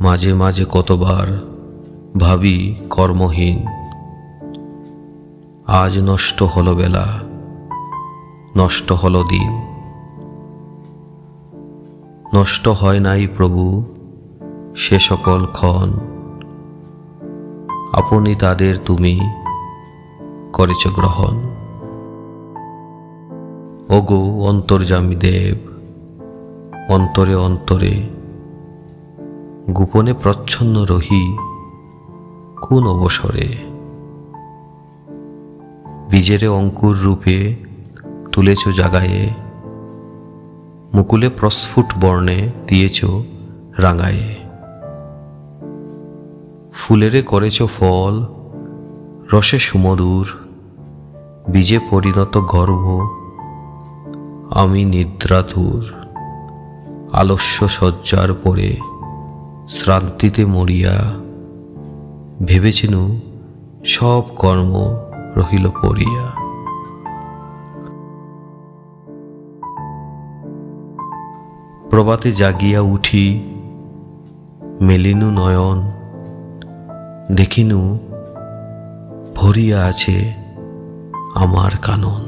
মাঝে মাঝে কতবার ভাবি কর্মহীন, আজ নষ্ট হলো বেলা, নষ্ট হলো দিন। নষ্ট হয় নাই প্রভু সে সকল ক্ষণ, আপনি তাদের তুমি করেছ গ্রহণ। ওগো অন্তর্যামী দেব, অন্তরে অন্তরে গোপনে প্রচ্ছন্ন রহি কোন অবসরে। বীজেরে অঙ্কুর রূপে তুলেছ জাগায়ে, মুকুলে প্রস্ফুট বর্ণে দিয়েছ রাঙায়ে। ফুলেরে করেছ ফল রসে সুমধুর, বীজে পরিণত গর্ভ আমি নিদ্রাতুর। আলস্য শয্যার পরে শ্রান্তিতে মরিয়া, ভেবেছিনু সব কর্ম রহিল পড়িয়া। প্রভাতে জাগিয়া উঠি মেলিনু নয়ন, দেখিনু ভরিয়া আছে আমার কানন।